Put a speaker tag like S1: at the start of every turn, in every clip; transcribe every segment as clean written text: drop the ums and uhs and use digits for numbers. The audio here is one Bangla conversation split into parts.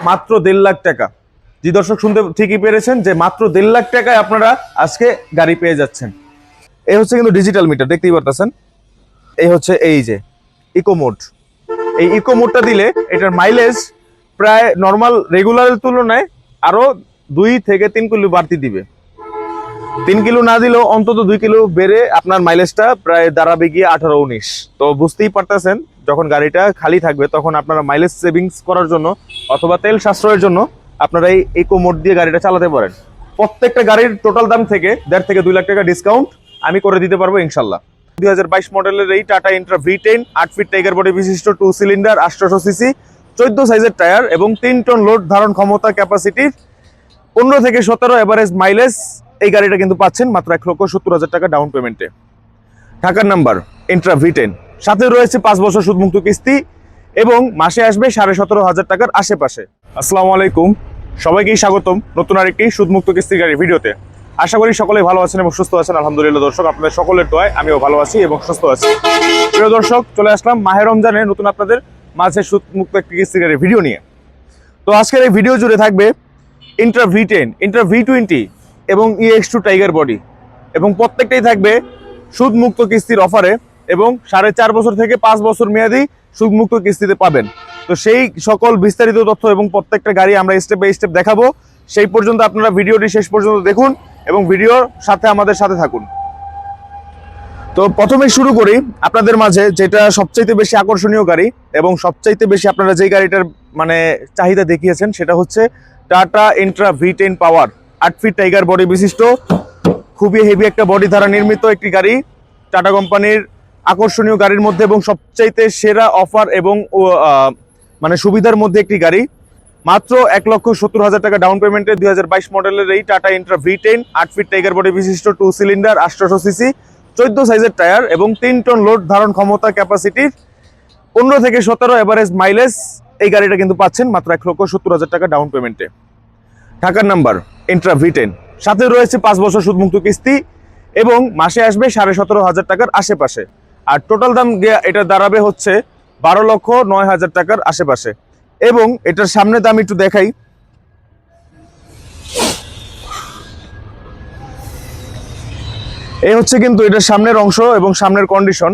S1: মাত্র 1.5 লাখ টাকা। জি দর্শক, শুনতে ঠিকই পেরেছেন যে মাত্র 1.5 লাখ টাকায় আপনারা আজকে গাড়ি পেয়ে যাচ্ছেন। এই হচ্ছে কিন্তু ডিজিটাল মিটার, দেখতেই পারতেছেন। এই হচ্ছে এই যে ইকো মোড। এই ইকো মোডটা দিলে এটার মাইলেজ প্রায় নর্মাল রেগুলারের তুলনায় আরো 2 থেকে 3 কিলো বাড়তি দিবে। 3 কিলো না দিলেও অন্তত 2 কিলো বেড়ে আপনার মাইলেজটা প্রায় দাঁড়াবে গিয়ে 18-19। তো বুঝতেই পারতেছেন, যখন গাড়িটা খালি থাকবে তখন আপনারা মাইলেজ সেভিংস করার জন্য অথবা তেল সাশ্রয়ের জন্য আপনারা এই ইকো মোড দিয়ে গাড়িটা চালাতে পারেন। প্রত্যেকটা গাড়ির টোটাল দাম থেকে 1.5 থেকে 2 লাখ টাকা ডিসকাউন্ট আমি করে দিতে পারবো ইনশাল্লাহ। 2022 মডেলের এই Tata Intra V10 8 feet tiger body বিশিষ্ট 2 সিলিন্ডার 800 সিসি 14 সাইজের টায়ার এবং 3 টন লোড ধারণ ক্ষমতা ক্যাপাসিটির 15 থেকে 17 এভারেজ মাইলেজ এই গাড়িটা কিন্তু পাচ্ছেন মাত্র 1,70,000 টাকা ডাউন পেমেন্টে। ঢাকার নাম্বার ইন্ট্রা V10, সাথে রয়েছে 5 বছর সুদমুক্ত কিস্তি এবং মাসে আসবে 17,500 টাকার আশেপাশে। আসসালামু আলাইকুম, সবাইকেই স্বাগতম নতুন আরেকটি সুদমুক্ত কিস্তির গাড়ির ভিডিওতে। আশা করি সকলেই ভালো আছেন এবং সুস্থ আছেন। আলহামদুলিল্লাহ দর্শক, আপনাদের সকলের দোয়ায় আমিও ভালো আছি এবং সুস্থ আছি। প্রিয় দর্শক, চলে আসলাম মাহে রমজানের নতুন আপনাদের মাঝে সুদমুক্ত একটি কিস্তির গাড়ির ভিডিও নিয়ে। তো আজকের এই ভিডিও জুড়ে থাকবে ইন্ট্রা V10, ইন্ট্রা V20 এবং EX2 টাইগার বডি, এবং প্রত্যেকটাই থাকবে সুদমুক্ত কিস্তির অফারে এবং 4.5 বছর থেকে 5 বছর মেয়াদি সুদমুক্ত কিস্তিতে পাবেন। তো সেই সকল বিস্তারিত তথ্য এবং প্রত্যেকটা গাড়ি আমরা স্টেপ বাই স্টেপ দেখাবো। সেই পর্যন্ত আপনারা ভিডিওটি শেষ পর্যন্ত দেখুন এবং ভিডিওর সাথে আমাদের সাথে থাকুন। তো প্রথমে শুরু করি আপনাদের মাঝে যেটা সবচাইতে বেশি আকর্ষণীয় গাড়ি এবং সবচাইতে বেশি আপনারা যেই গাড়িটার মানে চাহিদা দেখিয়েছেন সেটা হচ্ছে টাটা ইন্ট্রা V10 পাওয়ার 8 ফিট টাইগার বডি বিশিষ্ট খুবই হেভি একটা বডি দ্বারা নির্মিত একটি গাড়ি। টাটা কোম্পানির আকর্ষণীয় গাড়ির মধ্যে এবং সবচাইতে সেরা অফার এবং মানে সুবিধার মধ্যে একটি গাড়ি। মাত্র 1,70,000 টাকা ডাউন পেমেন্টে 2022 মডেলের এই Tata Intra V10 8 feet tiger body বিশিষ্ট 2 সিলিন্ডার 800 সিসি 14 সাইজের টায়ার এবং 3 টন লোড ধারণ ক্ষমতা ক্যাপাসিটির 15 থেকে 17 এভারেজ মাইলেজ এই গাড়িটা কিন্তু পাচ্ছেন মাত্র 1,70,000 টাকা ডাউন পেমেন্টে। ঢাকার নাম্বার ইন্ট্রা V10, সাথে রয়েছে 5 বছর সুদমুক্ত কিস্তি এবং মাসে আসবে 17,500 টাকার আশেপাশে। আর টোটাল দাম এটা দাঁড়াবে হচ্ছে 12,09,000 টাকার আশেপাশে। এবং এটার সামনে দাম একটু দেখাই। এই হচ্ছে কিন্তু এটার সামনের অংশ এবং সামনের কন্ডিশন।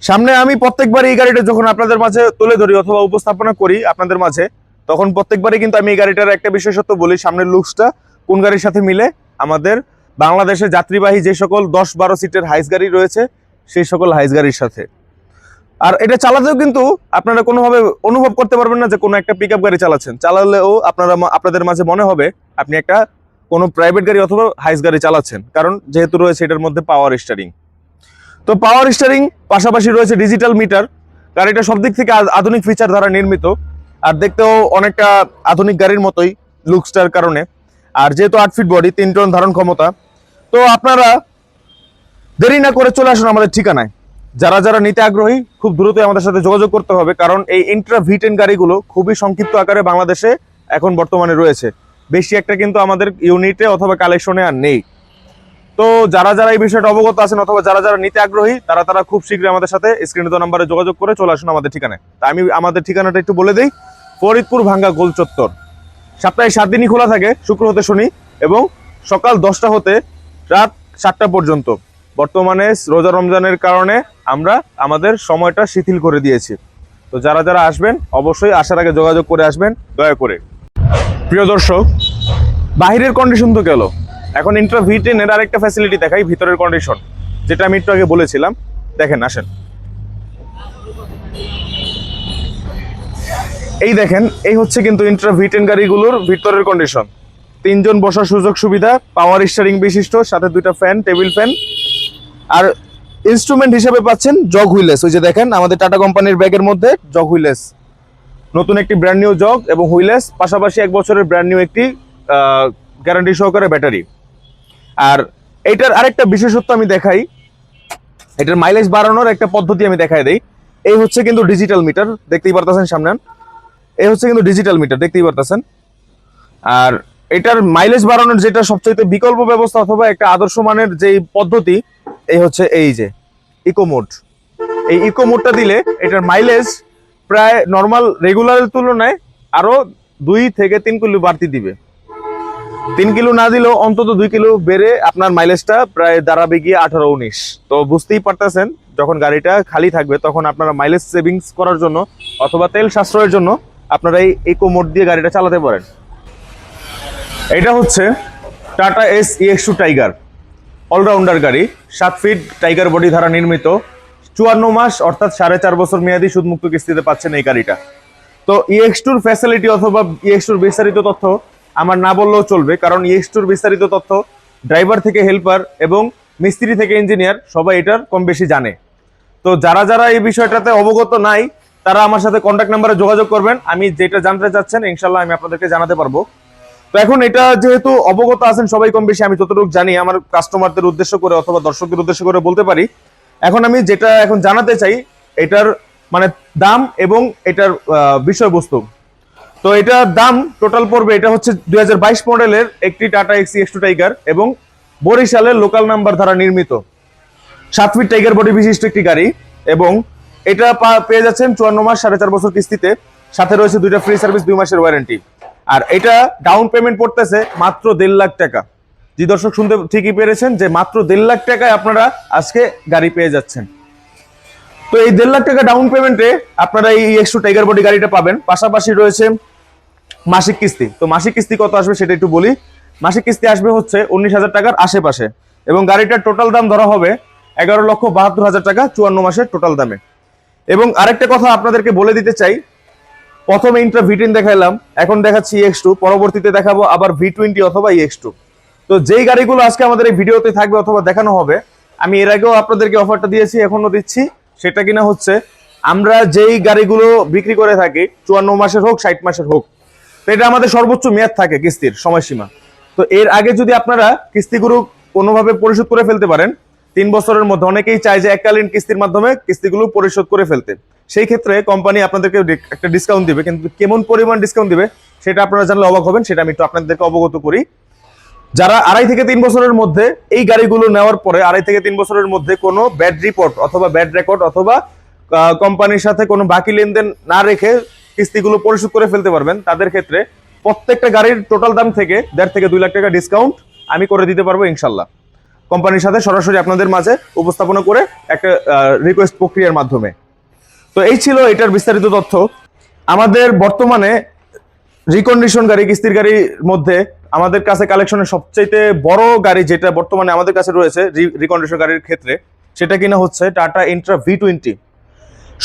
S1: সামনে আমি প্রত্যেকবার এই গাড়িটা যখন আপনাদের মাঝে তুলে ধরি অথবা উপস্থাপনা করি আপনাদের মাঝে, তখন প্রত্যেকবারই কিন্তু আমি এই গাড়িটার একটা বিশেষত্ব বলি, সামনের লুকসটা কোন গাড়ির সাথে মিলে। আমাদের বাংলাদেশে যাত্রীবাহী যে সকল 10-12 সিটের হাইস গাড়ি রয়েছে সেই সকল হাইস গাড়ির সাথে। আর এটা চালাতেও কিন্তু আপনারা কোনোভাবে অনুভব করতে পারবেন না যে কোনো একটা পিকআপ গাড়ি চালাচ্ছেন। চালালেও আপনাদের মাঝে মনে হবে আপনি একটা কোনো প্রাইভেট গাড়ি অথবা হাইস গাড়ি চালাচ্ছেন, কারণ যেহেতু রয়েছে এটার মধ্যে পাওয়ার স্টিয়ারিং। তো পাওয়ার স্টিয়ারিং পাশাপাশি রয়েছে ডিজিটাল মিটার। গাড়িটা সব দিক থেকে আধুনিক ফিচার দ্বারা নির্মিত আর দেখতেও অনেকটা আধুনিক গাড়ির মতোই লুকসটার কারণে। আর যেহেতু 8 ফিট বডি 3 টন ধারণ ক্ষমতা, তো আপনারা দেরি না করে চলে আসুন আমাদের ঠিকানায়। যারা যারা নিতে আগ্রহী খুব দ্রুতই আমাদের সাথে যোগাযোগ করতে হবে, কারণ এই ইন্ট্রা V10 গাড়িগুলো খুবই সংক্ষিপ্ত আকারে বাংলাদেশে এখন বর্তমানে রয়েছে। বেশি একটা কিন্তু আমাদের ইউনিটে অথবা কালেকশনে আর নেই। তো যারা যারা এই বিষয়টা অবগত আছেন অথবা যারা যারা নিতে আগ্রহী তারা খুব শীঘ্রই আমাদের সাথে স্ক্রিনে দেওয়া নাম্বারে যোগাযোগ করে চলে আসুন আমাদের ঠিকানায়। তা আমি আমাদের ঠিকানাটা একটু বলে দিই। ফরিদপুর ভাঙ্গা গোল চত্বর। সপ্তাহে 7 দিনই খোলা থাকে, শুক্র হতে শনি, এবং সকাল 10টা হতে রাত 7টা পর্যন্ত। বর্তমানে রোজা রমজানের কারণে আমরা আমাদের সময়টা শিথিল করে দিয়েছি। তো যারা যারা আসবেন অবশ্যই আসার আগে যোগাযোগ করে আসবেন দয়া করে। প্রিয় দর্শক, বাহিরের কন্ডিশন তো গেল, এখন ইন্ট্রা V10 এর আরেকটা ফ্যাসিলিটি দেখাই, ভিতরের কন্ডিশন, যেটা আমি একটু আগে বলেছিলাম। দেখেন, আসেন, এই দেখেন, এই হচ্ছে কিন্তু ইন্ট্রা V10 গাড়িগুলোর ভিতরের কন্ডিশন। 3 জন বসার সুযোগ সুবিধা, পাওয়ার স্টিয়ারিং বিশিষ্ট, সাথে 2টা ফ্যান, টেবিল ফ্যান। আর ইনস্ট্রুমেন্ট হিসেবে পাচ্ছেন জগ হুইলেস। ওই যে দেখেন আমাদের টাটা কোম্পানির ব্যাগের মধ্যে জগ হুইলেস, নতুন একটি ব্র্যান্ড নিউ জগ এবং হুইলেস, পাশাপাশি 1 বছরের ব্র্যান্ড নিউ একটি গ্যারান্টি সহকারে ব্যাটারি। আর এইটার আরেকটা বিশেষত্ব আমি দেখাই, এটার মাইলেজ বাড়ানোর একটা পদ্ধতি আমি দেখাই দেই। এই হচ্ছে কিন্তু ডিজিটাল মিটার, দেখতেই পারতেছেন সামনে। এই হচ্ছে কিন্তু ডিজিটাল মিটার, দেখতেই পারতেছেন। আর এটার মাইলেজ বাড়ানোর যেটা সবচেয়ে বিকল্প ব্যবস্থা অথবা একটা আদর্শ মানের যেই পদ্ধতি, এই হচ্ছে এই যে ইকো মোড। এই ইকো মোডটা দিলে এটার মাইলেজ প্রায় নর্মাল রেগুলারের তুলনায় আরো 2 থেকে 3 কিলো বাড়তি দিবে। 3 কিলো না দিলেও অন্তত 2 কিলো বেড়ে আপনার মাইলেজটা প্রায় দাঁড়াবে গিয়ে 18-19। তো বুঝতেই পারতেছেন, যখন গাড়িটা খালি থাকবে তখন আপনারা মাইলেজ সেভিংস করার জন্য অথবা তেল সাশ্রয়ের জন্য আপনারা এই ইকো মোড দিয়ে গাড়িটা চালাতে পারেন। এটা হচ্ছে tata S EX2 tiger, allrounder গাড়ি। 7 ফিট টাইগার বডি দ্বারা নির্মিত, 54 মাস অর্থাৎ 4.5 বছর মেয়াদি সুদমুক্ত কিস্তিতে পাচ্ছেন এই গাড়িটা। তো EX2 ফ্যাসিলিটি অথবা EX2 বিস্তারিত তথ্য আমার না বললেও চলবে, কারণ EX2 বিস্তারিত তথ্য ড্রাইভার থেকে হেল্পার এবং মিস্ত্রি থেকে ইঞ্জিনিয়ার সবাই এটার কম বেশি জানে। তো যারা যারা এই বিষয়টাতে অবগত নাই তারা আমার সাথে কন্ট্যাক্ট নাম্বারে যোগাযোগ করবেন, আমি যেটা জানতে চাচ্ছেন ইনশাল্লাহ আমি আপনাদেরকে জানাতে পারবো। তো এখন এটা যেহেতু অবগত আছেন সবাই কম বেশি, আমি যতটুকু জানি আমার কাস্টমারদের উদ্দেশ্য করে অথবা দর্শকদের উদ্দেশ্য করে বলতে পারি। এখন আমি যেটা এখন জানাতে চাই এটার মানে দাম এবং এটার বিষয়বস্তু। তো এটার দাম টোটাল পড়বে, এটা হচ্ছে 2022 মডেলের একটি টাটা EX2 টাইগার এবং বরিশালের লোকাল নাম্বার দ্বারা নির্মিত 7 ফিট টাইগার বডি বিশিষ্ট একটি গাড়ি। এবং এটা পেয়ে যাচ্ছেন 54 মাস 4.5 বছর কিস্তিতে, সাথে রয়েছে 2টা ফ্রি সার্ভিস, 2 মাসের ওয়ারেন্টি। আর এটা ডাউন পেমেন্ট পড়তেছে মাত্র 1.5 লাখ টাকা। যে দর্শক শুনতে ঠিকই পেরেছেন যে মাত্র 1.5 লাখ টাকায় আপনারা আজকে গাড়ি পেয়ে যাচ্ছেন। তো এই 1.5 লাখ টাকা ডাউন পেমেন্টে আপনারা এই EX2 টাইগার বডি গাড়িটা পাবেন। পাশাপাশি রয়েছে মাসিক কিস্তি। তো মাসিক কিস্তি কত আসবে সেটা একটু বলি। মাসিক কিস্তি আসবে হচ্ছে 19,000 টাকার আশেপাশে এবং গাড়িটার টোটাল দাম ধরা হবে 11,72,000 টাকা 54 মাসের টোটাল দামে। এবং আরেকটা কথা আপনাদেরকে বলে দিতে চাই, প্রথমে ইন্ট্রা V10 দেখাইলাম, এখন দেখাচ্ছি EX2, পরবর্তীতে দেখাবো আবার V20 অথবা EX2। তো যেই গাড়িগুলো আজকে আমাদের এই ভিডিওতে থাকবে অথবা দেখানো হবে, আমি এর আগেও আপনাদেরকে অফারটা দিয়েছি, এখনো দিচ্ছি, সেটা কিনা হচ্ছে আমরা যেই গাড়িগুলো বিক্রি করে থাকি 54 মাসের হোক 60 মাসের হোক, তো এটা আমাদের সর্বোচ্চ মেয়াদ থাকে কিস্তির সময়সীমা। তো এর আগে যদি আপনারা কিস্তিগুলো কোনোভাবে পরিশোধ করে ফেলতে পারেন 3 বছরের মধ্যে, অনেকেই চায় যে এককালীন কিস্তির মাধ্যমে কিস্তিগুলো পরিশোধ করে ফেলতে, সেই ক্ষেত্রে কোম্পানি আপনাদেরকে একটা ডিসকাউন্ট দিবে, কিন্তু কেমন পরিমাণ ডিসকাউন্ট দিবে সেটা আপনারা জানলে অবাক হবেন, সেটা আমি একটু আপনাদেরকে অবগত করি। যারা 2.5 থেকে 3 বছরের মধ্যে এই গাড়িগুলো নেওয়ার পরে 2.5 থেকে 3 বছরের মধ্যে কোনো ব্যাড রিপোর্ট অথবা ব্যাড রেকর্ড অথবা কোম্পানির সাথে কোনো বাকি লেনদেন না রেখে কিস্তিগুলো পরিশোধ করে ফেলতে পারবেন, তাদের ক্ষেত্রে প্রত্যেকটা গাড়ির টোটাল দাম থেকে 1.5 থেকে 2 লাখ টাকা ডিসকাউন্ট আমি করে দিতে পারবো ইনশাল্লাহ, কোম্পানির সাথে সরাসরি আপনাদের মাঝে উপস্থাপনা করে একটা রিকোয়েস্ট প্রক্রিয়ার মাধ্যমে। তো এই ছিল এটার বিস্তারিত তথ্য। আমাদের বর্তমানে রিকন্ডিশন গাড়ি, কিস্তির গাড়ির মধ্যে আমাদের কাছে কালেকশনের সবচেয়ে বড় গাড়ি যেটা বর্তমানে আমাদের কাছে রয়েছে রিকন্ডিশন গাড়ির ক্ষেত্রে, সেটা কিনা হচ্ছে টাটা ইন্ট্রা V20।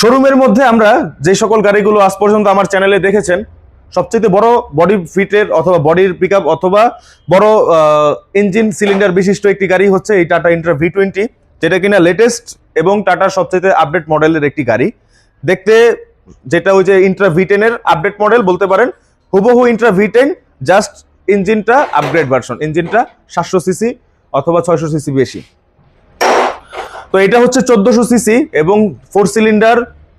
S1: শোরুমের মধ্যে আমরা যে সকল গাড়িগুলো আজ পর্যন্ত আমার চ্যানেলে দেখেছেন, সবচেয়ে বড় বডি ফিটের অথবা বডির পিকআপ অথবা বড় ইঞ্জিন সিলিন্ডার বিশিষ্ট একটি গাড়ি হচ্ছে এই টাটা ইন্ট্রা V20, যেটা কিনা লেটেস্ট এবং টাটার সবচেয়ে আপডেট মডেলের একটি গাড়ি। দেখতে যেটা ওই যে ইন্ট্রা V10 এর আপডেট মডেল বলতে পারেন, হুবহু ইন্ট্রা V10, জাস্ট ইঞ্জিনটা আপগ্রেড ভার্সন, ইঞ্জিনটা 700 সিসি অথবা 600 সিসি বেশি। তো এটা হচ্ছে 1400 সিসি এবং 4 সিলিন্ডার,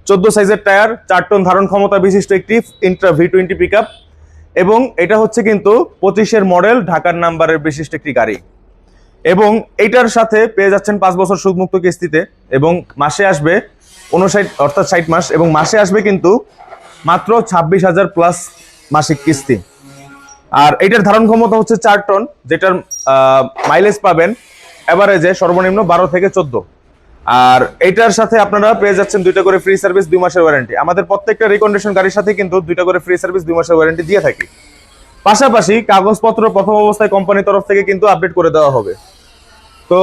S1: 14 সাইজের টায়ার, 4 টন ধারণ ক্ষমতা বিশিষ্ট একটি ইন্ট্রা V20 পিকআপ। এবং এটা হচ্ছে কিন্তু 25-এর মডেল, ঢাকার নাম্বারের বিশিষ্ট একটি গাড়ি। এবং এইটার সাথে পেয়ে যাচ্ছেন 5 বছর সুদমুক্ত কিস্তিতে এবং মাসে আসবে 59 অর্থাৎ 60 মাস, এবং মাসে আসবে কিন্তু মাত্র 26,000 প্লাস মাসিক কিস্তি। আর এটার ধারণ ক্ষমতা হচ্ছে 4 টন, যেটার মাইলেজ পাবেন এভারেজে সর্বনিম্ন 12 থেকে 14। আর এটার সাথে আপনারা পেয়ে যাচ্ছেন 2টা করে ফ্রি সার্ভিস, 2 মাসের ওয়ারেন্টি। আমাদের প্রত্যেকটা রিকন্ডিশন গাড়ির সাথে কিন্তু 2টা করে ফ্রি সার্ভিস, 2 মাসের ওয়ারেন্টি দিয়ে থাকি। পাশাপাশি কাগজপত্র প্রথম অবস্থায় কোম্পানির তরফ থেকে কিন্তু আপডেট করে দেওয়া হবে। তো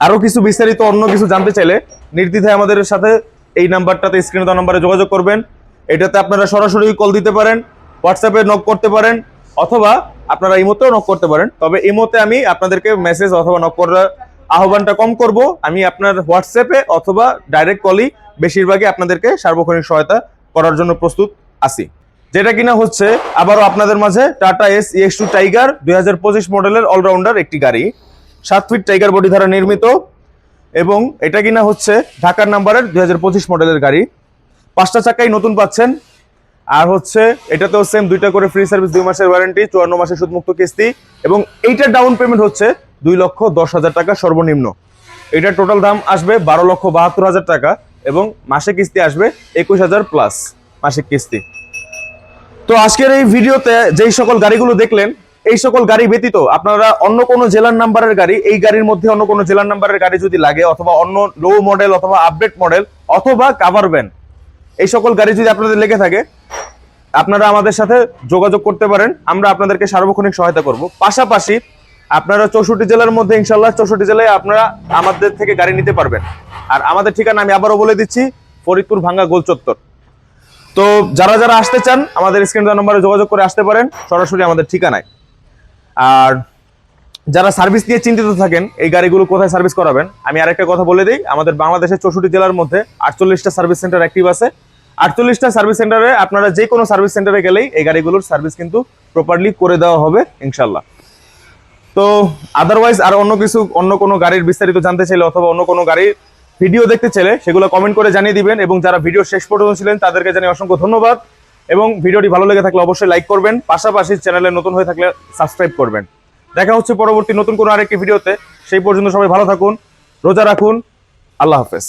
S1: আরো কিছু বিস্তারিত অন্য কিছু জানতে চাইলে নির্দ্বিধায় আমাদের সাথে এই নাম্বারটাতে, স্ক্রিনে দেওয়া নাম্বারে যোগাযোগ করবেন। এটাতে আপনারা সরাসরি কল দিতে পারেন, হোয়াটসঅ্যাপে নক করতে পারেন, অথবা আপনারা ইমোতেও নক করতে পারেন। তবে ইমোতে আমি আপনাদেরকে মেসেজ অথবা নক করার আহ্বানটা কম করব, আমি আপনার হোয়াটসঅ্যাপে অথবা ডাইরেক্ট কলই বেশিরভাগই আপনাদেরকে সার্বক্ষণিক সহায়তা করার জন্য প্রস্তুত আছি। যেটা কিনা হচ্ছে আবারও আপনাদের মাঝে টাটা এস EX2 টাইগার 2025 মডেলের অলরাউন্ডার একটি গাড়ি, 7 ফিট টাইগার বডি দ্বারা নির্মিত। এবং এটা কিনা হচ্ছে ঢাকার নাম্বারের 2025 মডেলের গাড়ি, 5টা চাকাই নতুন পাচ্ছেন। আর হচ্ছে এটাতেও সেম 2টা করে ফ্রি সার্ভিস, 2 মাসের ওয়ারেন্টি, 54 মাসের সুদমুক্ত কিস্তি। এবং এইটার ডাউন পেমেন্ট হচ্ছে 2,10,000 টাকা সর্বনিম্ন। এটার টোটাল দাম আসবে 12,72,000 টাকা এবং মাসে কিস্তি আসবে 21,000 প্লাস মাসিক কিস্তি। তো আজকের এই ভিডিওতে যেই সকল গাড়িগুলো দেখলেন, এই সকল গাড়ি ব্যতীত আপনারা অন্য কোনো জেলার নাম্বারের গাড়ি, এই গাড়ির মধ্যে অন্য কোনো জেলার নাম্বারের গাড়ি যদি লাগে, অথবা অন্য লো মডেল অথবা আপডেট মডেল অথবা কাভার ভ্যান, এই সকল গাড়ি যদি আপনাদের লেগে থাকে, আপনারা আমাদের সাথে যোগাযোগ করতে পারেন। আমরা আপনাদেরকে সার্বক্ষণিক সহায়তা করব। পাশাপাশি আপনারা 64 জেলার মধ্যে ইনশাল্লাহ 64 জেলায় আপনারা আমাদের থেকে গাড়ি নিতে পারবেন। আর আমাদের ঠিকানা আমি আবারও বলে দিচ্ছি, ফরিদপুর ভাঙ্গা গোল চত্বর। তো যারা যারা আসতে চান আমাদের স্ক্রিন দেওয়া নম্বরে যোগাযোগ করে আসতে পারেন সরাসরি আমাদের ঠিকানায়। আর যারা সার্ভিস নিয়ে চিন্তিত থাকেন এই গাড়িগুলো কোথায় সার্ভিস করাবেন, আমি আরেকটা কথা বলে দিই, আমাদের বাংলাদেশের 64 জেলার মধ্যে 48টা সার্ভিস সেন্টার অ্যাক্টিভ আছে। 48টা সার্ভিস সেন্টারে আপনারা যে কোনো সার্ভিস সেন্টারে গেলেই এই গাড়িগুলোর সার্ভিস কিন্তু প্রপারলি করে দেওয়া হবে ইনশাল্লাহ। তো আদারওয়াইজ আর অন্য কোনো গাড়ির বিস্তারিত জানতে চাইলে অথবা অন্য কোনো গাড়ির ভিডিও দেখতে চাইলে সেগুলো কমেন্ট করে জানিয়ে দিবেন। এবং যারা ভিডিও শেষ পর্যন্ত ছিলেন তাদেরকে জানিয়ে অসংখ্য ধন্যবাদ। এবং ভিডিওটি ভালো লেগে থাকলে অবশ্যই লাইক করবেন, পাশাপাশি চ্যানেলে নতুন হয়ে থাকলে সাবস্ক্রাইব করবেন। দেখা হচ্ছে পরবর্তী নতুন কোনো আরেকটি ভিডিওতে। সেই পর্যন্ত সবাই ভালো থাকুন, রোজা রাখুন, আল্লাহ হাফেজ।